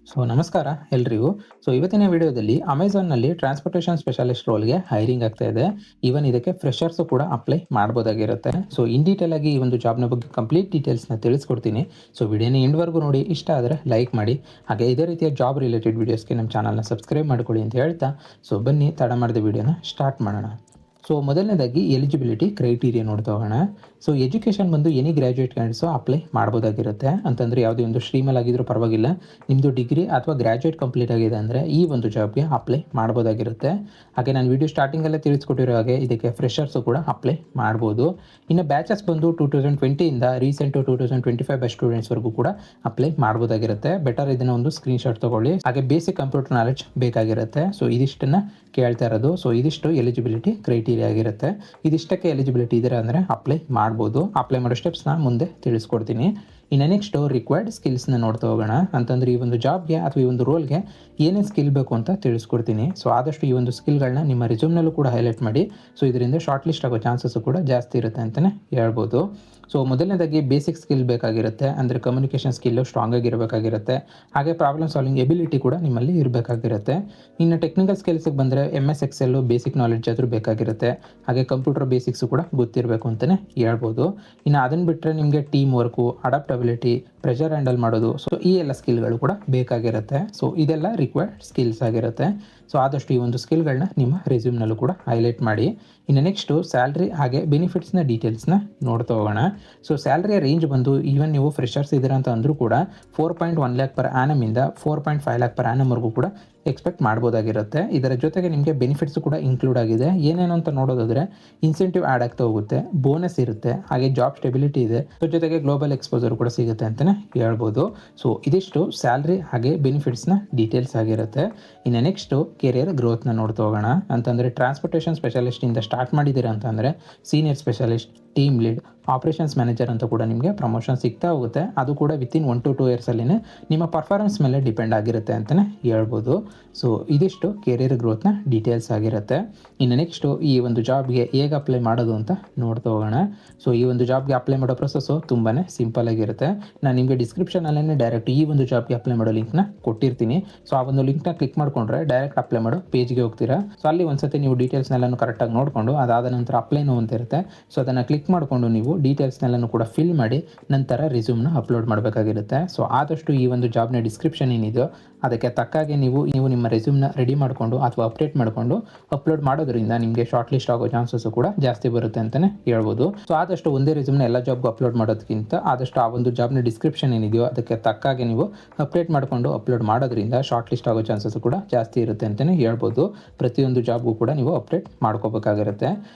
ನಮಸ್ಕಾರ ಎಲ್ರಿಗೂ. ಇವತ್ತಿನ ವಿಡಿಯೋದಲ್ಲಿ ಅಮೆಝಾನ್ನಲ್ಲಿ ಟ್ರಾನ್ಸ್‌ಪೋರ್ಟೇಷನ್ ಸ್ಪೆಷಲಿಸ್ಟ್ ರೋಲ್‌ಗೆ ಹೈರಿಂಗ್ ಆಗ್ತಾ ಇದೆ. ಈವನ್ ಇದಕ್ಕೆ ಫ್ರೆಷರ್ಸು ಕೂಡ ಅಪ್ಲೈ ಮಾಡ್ಬೋದಾಗಿರುತ್ತೆ. ಇನ್ ಡೀಟೇಲ್ ಆಗಿ ಈ ಒಂದು ಜಾಬ್‌ನ ಬಗ್ಗೆ ಕಂಪ್ಲೀಟ್ ಡೀಟೇಲ್ಸ್‌ನ ತಿಳಿಸ್ಕೊಡ್ತೀನಿ. ವಿಡಿಯೋನ ಎಂಡ್‌ವರೆಗೂ ನೋಡಿ. ಇಷ್ಟ ಆದರೆ ಲೈಕ್ ಮಾಡಿ. ಹಾಗೆ ಇದೇ ರೀತಿಯ ಜಾಬ್ ರಿಲೇಟೆಡ್ ವಿಡಿಯೋಸ್‌ಗೆ ನಮ್ಮ ಚಾನಲ್‌ನ ಸಬ್ಸ್ಕ್ರೈಬ್ ಮಾಡ್ಕೊಳ್ಳಿ ಅಂತ ಹೇಳ್ತಾ ಬನ್ನಿ ತಡ ಮಾಡದೆ ವಿಡಿಯೋನ ಸ್ಟಾರ್ಟ್ ಮಾಡೋಣ. ಮೊದಲನೇದಾಗಿ ಎಲಿಜಿಬಿಲಿಟಿ ಕ್ರೈಟೀರಿಯಾ ನೋಡ್ತಾ ಹೋಗೋಣ. ಎಜುಕೇಷನ್ ಬಂದು ಎನಿ ಗ್ರ್ಯಾಜುಯೇಟ್ ಕ್ಯಾಂಡಿಡೇಟ್ಸು ಅಪ್ಲೈ ಮಾಡ್ಬೋದಾಗಿರುತ್ತೆ. ಅಂತಂದರೆ ಯಾವುದೇ ಒಂದು ಸ್ಟ್ರೀಮಲ್ಲಿ ಆಗಿದ್ರೂ ಪರವಾಗಿಲ್ಲ. ನಿಮ್ಮದು ಡಿಗ್ರಿ ಅಥವಾ ಗ್ರ್ಯಾಜುಯೇಟ್ ಕಂಪ್ಲೀಟ್ ಆಗಿದೆ ಅಂದರೆ ಈ ಒಂದು ಜಾಬ್ಗೆ ಅಪ್ಲೈ ಮಾಡ್ಬೋದಾಗಿರುತ್ತೆ. ಹಾಗೆ ನಾನು ವಿಡಿಯೋ ಸ್ಟಾರ್ಟಿಂಗಲ್ಲೇ ತಿಳಿಸ್ಕೊಟ್ಟಿರೋ ಹಾಗೆ ಇದಕ್ಕೆ ಫ್ರೆಷರ್ಸು ಕೂಡ ಅಪ್ಲೈ ಮಾಡ್ಬೋದು. ಇನ್ನು ಬ್ಯಾಚಸ್ ಬಂದು 2020ಇಂದ ರೀಸೆಂಟು 2025 ಬ್ಯಾಚ್ ಸ್ಟೂಡೆಂಟ್ಸ್ವರೆಗೂ ಕೂಡ ಅಪ್ಲೈ ಮಾಡ್ಬೋದಾಗಿರುತ್ತೆ. ಬೆಟರ್ ಇದನ್ನು ಒಂದು ಸ್ಕ್ರೀನ್ಶಾಟ್ ತೊಗೊಳ್ಳಿ. ಹಾಗೆ ಬೇಸಿಕ್ ಕಂಪ್ಯೂಟರ್ ನಾಲೆಡ್ಜ್ ಬೇಕಾಗಿರುತ್ತೆ. ಇದಿಷ್ಟನ್ನು ಕೇಳ್ತಾ ಇರೋದು. ಇದಿಷ್ಟು ಎಲಿಜಿಬಿಲಿಟಿ ಕ್ರೈಟೀರಿಯಾ ಆಗಿರುತ್ತೆ. ಇದಿಷ್ಟಕ್ಕೆ ಎಲಿಜಿಬಿಲಿಟಿ ಇದ್ದೀರಾ ಅಂದರೆ ಅಪ್ಲೈ ಮಾಡ್ಬೋದು. ಅಪ್ಲೈ ಮಾಡೋ ಸ್ಟೆಪ್ಸ್ನ ಮುಂದೆ ತಿಳಿಸ್ಕೊಡ್ತೀನಿ. ಇನ್ನು ನೆಕ್ಸ್ಟು ರಿಕ್ವೈರ್ಡ್ ಸ್ಕಿಲ್ಸ್ನ ನೋಡ್ತಾ ಹೋಗೋಣ. ಅಂತಂದರೆ ಈ ಒಂದು ಜಾಬ್ಗೆ ಅಥವಾ ಈ ಒಂದು ರೋಲ್ಗೆ ಏನೇನು ಸ್ಕಿಲ್ ಬೇಕು ಅಂತ ತಿಳಿಸ್ಕೊಡ್ತೀನಿ. ಆದಷ್ಟು ಈ ಒಂದು ಸ್ಕಿಲ್ಗಳನ್ನ ನಿಮ್ಮ ರಿಸ್ಯೂಮ್ನಲ್ಲೂ ಕೂಡ ಹೈಲೈಟ್ ಮಾಡಿ. ಇದರಿಂದ ಶಾರ್ಟ್ ಲಿಸ್ಟ್ ಆಗೋ ಚಾನ್ಸಸ್ಸು ಕೂಡ ಜಾಸ್ತಿ ಇರುತ್ತೆ ಅಂತಲೇ ಹೇಳ್ಬೋದು. ಮೊದಲನೇದಾಗಿ ಬೇಸಿಕ್ ಸ್ಕಿಲ್ ಬೇಕಾಗಿರುತ್ತೆ. ಅಂದರೆ ಕಮ್ಯುನಿಕೇಷನ್ ಸ್ಕಿಲ್ಲು ಸ್ಟ್ರಾಂಗ್ ಆಗಿರಬೇಕಾಗಿರುತ್ತೆ. ಹಾಗೆ ಪ್ರಾಬ್ಲಮ್ ಸಾಲ್ವಿಂಗ್ ಎಬಿಲಿಟಿ ಕೂಡ ನಿಮ್ಮಲ್ಲಿ ಇರಬೇಕಾಗಿರುತ್ತೆ. ಇನ್ನು ಟೆಕ್ನಿಕಲ್ ಸ್ಕಿಲ್ಸಿಗೆ ಬಂದರೆ MS ಎಕ್ಸೆಲ್ಲು ಬೇಸಿಕ್ ನಾಲೆಡ್ಜ್ ಆದರೂ ಬೇಕಾಗಿರುತ್ತೆ. ಹಾಗೆ ಕಂಪ್ಯೂಟರ್ ಬೇಸಿಕ್ಸು ಕೂಡ ಗೊತ್ತಿರಬೇಕು ಅಂತಲೇ ಹೇಳ್ಬೋದು. ಇನ್ನು ಅದನ್ನು ಬಿಟ್ಟರೆ ನಿಮಗೆ team work, adaptability, pressure handle ಮಾಡೋದು, ಈ ಎಲ್ಲ ಸ್ಕಿಲ್ಗಳು ಕೂಡ ಬೇಕಾಗಿರುತ್ತೆ. ಇದೆಲ್ಲ ರಿಕ್ವೈರ್ಡ್ ಸ್ಕಿಲ್ಸ್ ಆಗಿರುತ್ತೆ. ಆದಷ್ಟು ಈ ಒಂದು ಸ್ಕಿಲ್ಗಳನ್ನ ನಿಮ್ಮ ರೆಸ್ಯೂಮ್ನಲ್ಲೂ ಕೂಡ ಹೈಲೈಟ್ ಮಾಡಿ. ಇನ್ನು ನೆಕ್ಸ್ಟು ಸ್ಯಾಲ್ರಿ ಹಾಗೆ ಬೆನಿಫಿಟ್ಸ್ನ ಡೀಟೇಲ್ಸ್ನ ನೋಡ್ತಾ ಹೋಗೋಣ. ಸ್ಯಾಲ್ರಿಯ ರೇಂಜ್ ಬಂದು ಈವನ್ ನೀವು ಫ್ರೆಷರ್ಸ್ ಇದ್ದೀರಾ ಅಂತ ಅಂದರೂ ಕೂಡ 4.1 ಲ್ಯಾಕ್ ಪರ್ ಆ್ಯನಮಿಂದ 4.5 ಲ್ಯಾಕ್ ಪರ್ ಆ್ಯನಮ್ವರೆಗೂ ಕೂಡ ಎಕ್ಸ್ಪೆಕ್ಟ್ ಮಾಡ್ಬೋದಾಗಿರುತ್ತೆ. ಇದರ ಜೊತೆಗೆ ನಿಮಗೆ ಬೆನಿಫಿಟ್ಸು ಕೂಡ ಇನ್ಕ್ಲೂಡ್ ಆಗಿದೆ. ಏನೇನು ಅಂತ ನೋಡೋದಾದರೆ ಇನ್ಸೆಂಟಿವ್ ಆ್ಯಡ್ ಆಗ್ತಾ ಹೋಗುತ್ತೆ, ಬೋನಸ್ ಇರುತ್ತೆ, ಹಾಗೆ ಜಾಬ್ ಸ್ಟೆಬಿಲಿಟಿ ಇದೆ, ಜೊತೆಗೆ ಗ್ಲೋಬಲ್ ಎಕ್ಸ್ಪೋಜರ್ ಕೂಡ ಸಿಗುತ್ತೆ ಅಂತಲೇ ಹೇಳ್ಬೋದು. ಇದಿಷ್ಟು ಸ್ಯಾಲ್ರಿ ಹಾಗೆ ಬೆನಿಫಿಟ್ಸ್ನ ಡೀಟೇಲ್ಸ್ ಆಗಿರುತ್ತೆ. ಇನ್ನು ನೆಕ್ಸ್ಟು ಕೆರಿಯರ್ ಗ್ರೋತ್ನ ನೋಡ್ತಾ ಹೋಗೋಣ. ಅಂತಂದರೆ ಟ್ರಾನ್ಸ್‌ಪೋರ್ಟೇಷನ್ ಸ್ಪೆಷಲಿಸ್ಟಿಂದ ಸ್ಟಾರ್ಟ್ ಮಾಡಿದ್ದೀರಾ ಅಂತಂದರೆ senior specialist, team lead, operations manager ಅಂತ ಕೂಡ ನಿಮಗೆ ಪ್ರಮೋಷನ್ ಸಿಗ್ತಾ ಹೋಗುತ್ತೆ. ಅದು ಕೂಡ ವಿತಿನ್ 1 to 2 ಇಯರ್ಸಲ್ಲಿನೇ ನಿಮ್ಮ ಪರ್ಫಾರ್ಮೆನ್ಸ್ ಮೇಲೆ ಡಿಪೆಂಡ್ ಆಗಿರುತ್ತೆ ಅಂತಲೇ ಹೇಳ್ಬೋದು. ಇದಿಷ್ಟು ಕೆರಿಯರ್ ಗ್ರೋತ್ನ ಡೀಟೇಲ್ಸ್ ಆಗಿರುತ್ತೆ. ಇನ್ನು ನೆಕ್ಸ್ಟು ಈ ಒಂದು ಜಾಬ್ಗೆ ಹೇಗೆ ಅಪ್ಲೈ ಮಾಡೋದು ಅಂತ ನೋಡ್ತಾ ಹೋಗೋಣ. ಈ ಒಂದು ಜಾಬ್ಗೆ ಅಪ್ಲೈ ಮಾಡೋ ಪ್ರೊಸೆಸ್ಸು ತುಂಬಾ ಸಿಂಪಲ್ ಆಗಿರುತ್ತೆ. ನಾನು ನಿಮಗೆ ಡಿಸ್ಕ್ರಿಪ್ಷನಲ್ಲೇ ಡೈರೆಕ್ಟ್ ಈ ಒಂದು ಜಾಬ್ಗೆ ಅಪ್ಲೈ ಮಾಡೋ ಲಿಂಕ್ನ ಕೊಟ್ಟಿರ್ತೀನಿ. ಆ ಒಂದು ಲಿಂಕ್ನ ಕ್ಲಿಕ್ ಮಾಡಿಕೊಂಡ್ರೆ ಡೈರೆಕ್ಟ್ ಅಪ್ಲೈ ಮಾಡೋ ಪೇಜ್ಗೆ ಹೋಗ್ತೀರಾ. ಅಲ್ಲಿ ಒಂದ್ಸತಿ ನೀವು ಡೀಟೇಲ್ಸ್ನೆಲ್ಲನೂ ಕರೆಕ್ಟಾಗಿ ನೋಡಿಕೊಂಡು ಅದಾದ ನಂತರ ಅಪ್ಲೈನು ಅಂತ ಇರುತ್ತೆ. ಅದನ್ನು ಕ್ಲಿಕ್ ಮಾಡಿಕೊಂಡು ನೀವು ಡೀಟೇಲ್ಸ್ನೆಲ್ಲನೂ ಕೂಡ ಫಿಲ್ ಮಾಡಿ ನಂತರ ರಿಸ್ಯೂಮ್ನ ಅಪ್ಲೋಡ್ ಮಾಡಬೇಕಾಗಿರುತ್ತೆ. ಆದಷ್ಟು ಈ ಒಂದು ಜಾಬ್ನ ಡಿಸ್ಕ್ರಿಪ್ಷನ್ ಏನಿದೆಯೋ ಅದಕ್ಕೆ ತಕ್ಕಾಗೆ ನೀವು ನಿಮ್ಮ ರೆಸ್ಯೂಮ್ನ ರೆಡಿ ಮಾಡಿಕೊಂಡು ಅಥವಾ ಅಪ್ಡೇಟ್ ಮಾಡಿಕೊಂಡು ಅಪ್ಲೋಡ್ ಮಾಡೋದ್ರಿಂದ ನಿಮಗೆ ಶಾರ್ಟ್ ಲಿಸ್ಟ್ ಆಗೋ ಚಾನ್ಸಸ್ಸು ಕೂಡ ಜಾಸ್ತಿ ಬರುತ್ತೆ ಅಂತಲೇ ಹೇಳ್ಬೋದು. ಆದಷ್ಟು ಒಂದೇ ರೆಸ್ಯೂಮ್ನ ಎಲ್ಲ ಜಾಬ್ಗೂ ಅಪ್ಲೋಡ್ ಮಾಡೋದಕ್ಕಿಂತ ಆದಷ್ಟು ಆ ಒಂದು ಜಾಬ್ನ ಡಿಸ್ಕ್ರಿಪ್ಷನ್ ಏನಿದೆಯೋ ಅದಕ್ಕೆ ತಕ್ಕಾಗೆ ನೀವು ಅಪ್ಡೇಟ್ ಮಾಡಿಕೊಂಡು ಅಪ್ಲೋಡ್ ಮಾಡೋದ್ರಿಂದ ಶಾರ್ಟ್ ಲಿಸ್ಟ್ ಆಗೋ ಚಾನ್ಸಸ್ಸು ಕೂಡ ಜಾಸ್ತಿ ಇರುತ್ತೆ ಅಂತಲೇ ಹೇಳ್ಬೋದು. ಪ್ರತಿಯೊಂದು ಜಾಬ್ಗೂ ಕೂಡ ನೀವು ಅಪ್ಡೇಟ್ ಮಾಡ್ಕೋಬೇಕಾಗಿರುತ್ತೆ.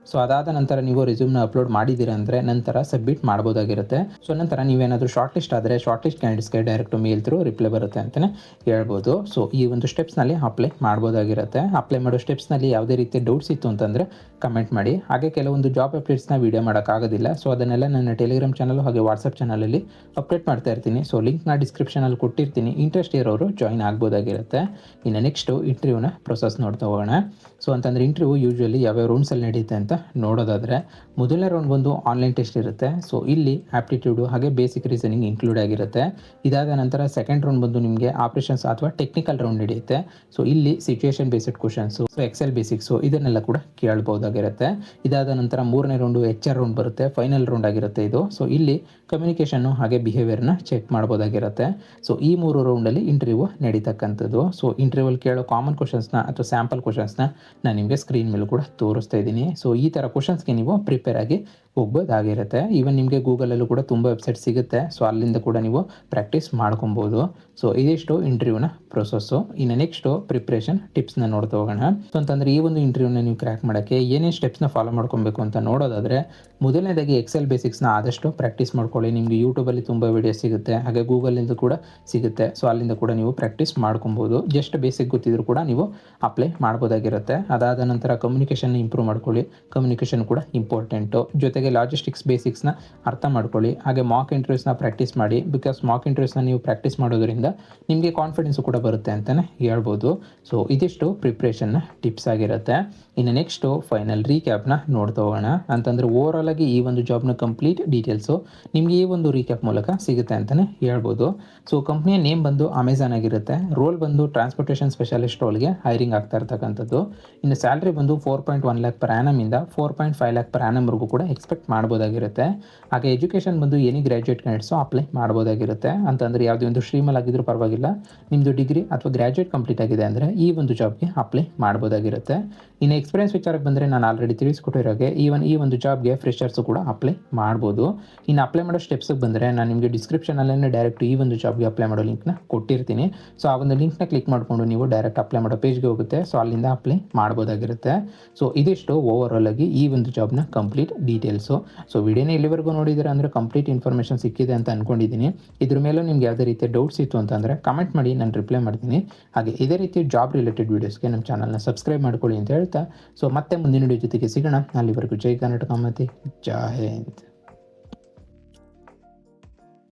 ಅದಾದ ನಂತರ ನೀವು ರೆಸ್ಯೂಮ್ನ ಅಪ್ಲೋಡ್ ಮಾಡಿದ್ದೀರಾ ಅಂದರೆ ನಂತರ ಸಬ್ಮಿಟ್ ಮಾಡ್ಬೋದಾಗಿರುತ್ತೆ. ನಂತರ ನೀವೇನಾದರೂ ಶಾರ್ಟ್ ಲಿಸ್ಟ್ ಆದರೆ ಶಾರ್ಟ್ ಲಿಸ್ಟ್ ಕ್ಯಾಂಡಿಡೇಟ್ಸ್ಗೆ ಡೈರೆಕ್ಟ್ ಮೇಲ್ ಥ್ರೂ ರಿಪ್ಲೈ ಬರುತ್ತೆ ಅಂತಲೇ ಹೇಳ್ಬೋದು. ಈ ಒಂದು ಸ್ಟೆಪ್ಸ್ನಲ್ಲಿ ಅಪ್ಲೈ ಮಾಡ್ಬೋದಾಗಿರುತ್ತೆ. ಅಪ್ಲೈ ಮಾಡೋ ಸ್ಟೆಪ್ಸ್ನಲ್ಲಿ ಯಾವುದೇ ರೀತಿ ಡೌಟ್ಸ್ ಇತ್ತು ಅಂತಂದರೆ ಕಮೆಂಟ್ ಮಾಡಿ. ಹಾಗೆ ಕೆಲವೊಂದು ಜಾಬ್ ಅಪ್ಡೇಟ್ಸ್ನ ವೀಡಿಯೋ ಮಾಡೋಕ್ಕಾಗೋದಿಲ್ಲ. ಅದನ್ನೆಲ್ಲ ನನ್ನ ಟೆಲಿಗ್ರಾಮ್ ಚಾನಲ್ ಹಾಗೆ ವಾಟ್ಸಪ್ ಚಾನಲಲ್ಲಿ ಅಪ್ಡೇಟ್ ಮಾಡ್ತಾ ಇರ್ತೀನಿ. ಲಿಂಕ್ನ ಡಿಸ್ಕ್ರಿಪ್ಷನಲ್ಲಿ ಕೊಟ್ಟಿರ್ತೀನಿ. ಇಂಟ್ರೆಸ್ಟ್ ಇರೋರು ಜಾಯ್ನ್ ಆಗ್ಬೋದಾಗಿರುತ್ತೆ. ಇನ್ನು ನೆಕ್ಸ್ಟು ಇಂಟರ್ವ್ಯೂನ ಪ್ರೊಸೆಸ್ ನೋಡ್ತಾ ಹೋಗೋಣ. ಅಂತಂದರೆ ಇಂಟರ್ವ್ಯೂ ಯೂಶ್ವಲಿ ಯಾವ್ಯಾವ ರೌಂಡ್ಸಲ್ಲಿ ನಡೆಯುತ್ತೆ ಅಂತ ನೋಡೋದಾದರೆ ಮೊದಲನೇ ರೌಂಡ್ ಬಂದು ಆನ್ಲೈನ್ ಟೆಸ್ಟ್ ಇರುತ್ತೆ. ಇಲ್ಲಿ ಆಪ್ಟಿಟ್ಯೂಡು ಹಾಗೆ ಬೇಸಿಕ್ ರೀಸನಿಂಗ್ ಇನ್ಕ್ಲೂಡ್ ಆಗಿರುತ್ತೆ. ಇದಾದ ನಂತರ ಸೆಕೆಂಡ್ ರೌಂಡ್ ಬಂದು ನಿಮಗೆ ಆಪರೇಷನ್ಸ್ ಅಥವಾ ಟೆಕ್ನಿಕಲ್ ರೌಂಡ್ ನಡೆಯುತ್ತೆ. ಇಲ್ಲಿ situation based questions, excel basics ಇದನ್ನೆಲ್ಲ ಕೂಡ ಕೇಳ್ಬೋದಾಗಿರುತ್ತೆ. ಇದಾದ ನಂತರ ಮೂರನೇ ರೌಂಡು HR ರೌಂಡ್ ಬರುತ್ತೆ. ಫೈನಲ್ ರೌಂಡ್ ಆಗಿರುತ್ತೆ ಇದು. ಇಲ್ಲಿ ಕಮ್ಯುನಿಕೇಷನ್ನು ಹಾಗೆ ಬಿಹೇವಿಯರ್ನ ಚೆಕ್ ಮಾಡ್ಬೋದಾಗಿರುತ್ತೆ. ಈ 3 ರೌಂಡಲ್ಲಿ ಇಂಟರ್ವ್ಯೂ ನಡೀತಕ್ಕಂಥದ್ದು. ಇಂಟರ್ವ್ಯೂಲ್ಲಿ ಕೇಳೋ ಕಾಮನ್ ಕ್ವಶನ್ಸ್ನ ಅಥವಾ ಸ್ಯಾಂಪಲ್ ಕ್ವಶನ್ಸ್ನ ನಾನು ನಿಮಗೆ ಸ್ಕ್ರೀನ್ ಮೇಲೂ ಕೂಡ ತೋರಿಸ್ತಾ ಇದ್ದೀನಿ. ಈ ಥರ ಕ್ವಶನ್ಸ್ಗೆ ನೀವು ಪ್ರಿಪೇರ್ ಆಗಿ ಹೋಗ್ಬೋದಾಗಿರುತ್ತೆ. ಈವನ್ ನಿಮಗೆ ಗೂಗಲಲ್ಲೂ ಕೂಡ ತುಂಬ ವೆಬ್ಸೈಟ್ ಸಿಗುತ್ತೆ. ಅಲ್ಲಿಂದ ಕೂಡ ನೀವು ಪ್ರಾಕ್ಟೀಸ್ ಮಾಡ್ಕೊಬೋದು. ಇದಿಷ್ಟು ಇಂಟರ್ವ್ಯೂನ ಪ್ರೊಸೆಸ್ಸು. ಇನ್ನು ನೆಕ್ಸ್ಟು ಪ್ರಿಪ್ರೇಷನ್ ಟಿಪ್ಸ್ನ ನೋಡ್ತಾ ಹೋಗೋಣ. ಅಂತಂದರೆ ಈ ಒಂದು ಇಂಟರ್ವ್ಯೂನ ನೀವು ಕ್ರ್ಯಾಕ್ ಮಾಡೋಕ್ಕೆ ಏನೇನು ಸ್ಟೆಪ್ಸ್ನ ಫಾಲೋ ಮಾಡ್ಕೊಬೇಕು ಅಂತ ನೋಡೋದಾದರೆ ಮೊದಲನೇದಾಗಿ ಎಕ್ಸೆಲ್ ಬೇಸಿಕ್ಸ್ನ ಆದಷ್ಟು ಪ್ರಾಕ್ಟೀಸ್ ಮಾಡ್ಕೊಳ್ಳಿ. ನಿಮಗೆ ಯೂಟ್ಯೂಬಲ್ಲಿ ತುಂಬ ವೀಡಿಯೋಸ್ ಸಿಗುತ್ತೆ, ಹಾಗೆ ಗೂಗಲಿಂದ ಕೂಡ ಸಿಗುತ್ತೆ. ಅಲ್ಲಿಂದ ಕೂಡ ನೀವು ಪ್ರಾಕ್ಟೀಸ್ ಮಾಡ್ಕೊಬೋದು. ಜಸ್ಟ್ ಬೇಸಿಕ್ ಗೊತ್ತಿದ್ರು ಕೂಡ ನೀವು ಅಪ್ಲೈ ಮಾಡ್ಬೋದಾಗಿರುತ್ತೆ. ಅದಾದ ನಂತರ ಕಮ್ಯುನಿಕೇಷನ್ ಇಂಪ್ರೂವ್ ಮಾಡ್ಕೊಳ್ಳಿ. ಕಮ್ಯುನಿಕೇಷನ್ ಕೂಡ ಇಂಪಾರ್ಟೆಂಟು. ಜೊತೆಗೆ ಜೊತೆಗೆ ಲಾಜಿಸ್ಟಿಕ್ಸ್ ಬೇಸಿಕ್ಸ್ನ ಅರ್ಥ ಮಾಡ್ಕೊಳ್ಳಿ. ಹಾಗೆ ಮಾಕ್ ಇಂಟರ್ವ್ಯೂಸ್ನ ಪ್ರಾಕ್ಟೀಸ್ ಮಾಡಿ. ಬಿಕಾಸ್ ಮಾಕ್ ಇಂಟರ್ವ್ಯೂಸ್ನ ನೀವು ಪ್ರಾಕ್ಟೀಸ್ ಮಾಡೋದ್ರಿಂದ ನಿಮಗೆ ಕಾನ್ಫಿಡೆನ್ಸು ಕೂಡ ಬರುತ್ತೆ ಅಂತಲೇ ಹೇಳ್ಬೋದು. ಸೊ ಇದಿಷ್ಟು ಪ್ರಿಪ್ರೇಷನ್ನ ಟಿಪ್ಸ್ ಆಗಿರುತ್ತೆ. ಇನ್ನು ನೆಕ್ಸ್ಟು ಫೈನಲ್ ರೀಕ್ಯಾಪ್ನ ನೋಡ್ತಾ ಹೋಗೋಣ. ಅಂತಂದರೆ ಓವರಾಲ್ ಆಗಿ ಈ ಒಂದು ಜಾಬ್ನ ಕಂಪ್ಲೀಟ್ ಡೀಟೇಲ್ಸು ನಿಮಗೆ ಈ ಒಂದು ರೀಕ್ಯಾಪ್ ಮೂಲಕ ಸಿಗುತ್ತೆ ಅಂತಲೇ ಹೇಳ್ಬೋದು. ಸೊ ಕಂಪ್ನಿಯ ನೇಮ್ ಬಂದು ಅಮೆಝಾನ್ ಆಗಿರುತ್ತೆ. ರೋಲ್ ಬಂದು ಟ್ರಾನ್ಸ್ಪೋರ್ಟೇಷನ್ ಸ್ಪೆಷಲಿಸ್ಟ್ ರೋಲ್ಗೆ ಹೈರಿಂಗ್ ಆಗ್ತಾ ಇರ್ತಕ್ಕಂಥದ್ದು. ಇನ್ನು ಸ್ಯಾಲ್ರಿ ಬಂದು 4.1 ಲ್ಯಾಕ್ ಪರ್ ಆ್ಯನಮಿಂದ 4.5 ಲ್ಯಾಕ್ ಪರ್ ಆ್ಯನಮ್ವರೆಗೂ ಕೂಡ ಎಕ್ಸ್ಪೆಕ್ಟ್ ಮಾಡ್ಬೋದಾಗಿರುತ್ತೆ. ಹಾಗೆ ಎಜುಕೇಷನ್ ಬಂದು ಎನಿ ಗ್ರ್ಯಾಜುಯೇಟ್ ಕ್ಯಾಂಡಿಡೇಟ್ಸು ಅಪ್ಲೈ ಮಾಡ್ಬೋದಾಗಿರುತ್ತೆ. ಅಂತಂದರೆ ಯಾವುದೇ ಒಂದು ಸ್ಟ್ರೀಮಲ್ಲಿ ಆಗಿದ್ರೂ ಪರವಾಗಿಲ್ಲ, ನಿಮ್ಮದು ಡಿಗ್ರಿ ಅಥವಾ ಗ್ರ್ಯಾಜುಯೇಟ್ ಕಂಪ್ಲೀಟ್ ಆಗಿದೆ ಅಂದರೆ ಈ ಒಂದು ಜಾಬ್ಗೆ ಅಪ್ಲೈ ಮಾಡ್ಬೋದಾಗಿರುತ್ತೆ. ಇನ್ನು ಎಕ್ಸ್ಪೀರಿಯನ್ಸ್ ವಿಚಾರಕ್ಕೆ ಬಂದರೆ ನಾನು ಆಲ್ರೆಡಿ ತಿಳಿಸ್ಕೊಟ್ಟಿರೋಗೆ ಈ ಒಂದು ಜಾಬ್ಗೆ ಫ್ರೆಷರ್ಸು ಕೂಡ ಅಪ್ಲೈ ಮಾಡ್ಬೋದು. ಇನ್ನು ಅಪ್ಲೈ ಮಾಡೋ ಸ್ಟೆಪ್ಸಿಗೆ ಬಂದರೆ ನಾನು ನಿಮಗೆ ಡಿಸ್ಕ್ರಿಪ್ಷನಲ್ಲೇ ಡೈರೆಕ್ಟ್ ಈ ಒಂದು ಜಾಬ್ಗೆ ಅಪ್ಲೈ ಮಾಡೋ ಲಿಂಕ್ನ ಕೊಟ್ಟಿರ್ತೀನಿ. ಸೊ ಆ ಒಂದು ಲಿಂಕ್ನ ಕ್ಲಿಕ್ ಮಾಡಿಕೊಂಡು ನೀವು ಡೈರೆಕ್ಟ್ ಅಪ್ಲೈ ಮಾಡೋ ಪೇಜ್ಗೆ ಹೋಗುತ್ತೆ. ಸೊ ಅಲ್ಲಿಂದ ಅಪ್ಲೈ ಮಾಡ್ಬೋದಾಗಿರುತ್ತೆ. ಸೊ ಇದಿಷ್ಟು ಓವರಾಲ್ ಆಗಿ ಈ ಒಂದು ಜಾಬ್ನ ಕಂಪ್ಲೀಟ್ ಡೀಟೇಲ್ಸು. ಸೊ ವಿಡಿಯೋನ ಇಲ್ಲಿವರೆಗೂ ನೋಡಿದರೆ ಅಂದರೆ ಕಂಪ್ಲೀಟ್ ಇನ್ಫಾರ್ಮೇಷನ್ ಸಿಕ್ಕಿದೆ ಅಂತ ಅಂದ್ಕೊಂಡಿದ್ದೀನಿ. ಇದ್ರ ಮೇಲೂ ನಿಮ್ಗೆ ಯಾವುದೇ ರೀತಿಯ ಡೌಟ್ಸ್ ಇತ್ತು ಅಂತಂದರೆ ಕಮೆಂಟ್ ಮಾಡಿ, ನಾನು ರಿಪ್ಲೈ ಮಾಡ್ತೀನಿ. ಹಾಗೆ ಇದೇ ರೀತಿ ಜಾಬ್ ರಿಲೇಟೆಡ್ ವೀಡಿಯೋಸ್ಗೆ ನಮ್ಮ ಚಾನಲ್ನ ಸಬ್ಸ್ಕ್ರೈಬ್ ಮಾಡ್ಕೊಳ್ಳಿ ಅಂತ ಹೇಳ್ತಾ, ಸೊ ಮತ್ತೆ ಮುಂದಿನ ವಿಡಿಯೋ ಜೊತೆಗೆ ಸಿಗೋಣ. ಅಲ್ಲಿವರೆಗೂ ಜೈ ಕರ್ನಾಟಕ ಮತ್ತು ಜೈ ಹಿಂದ್.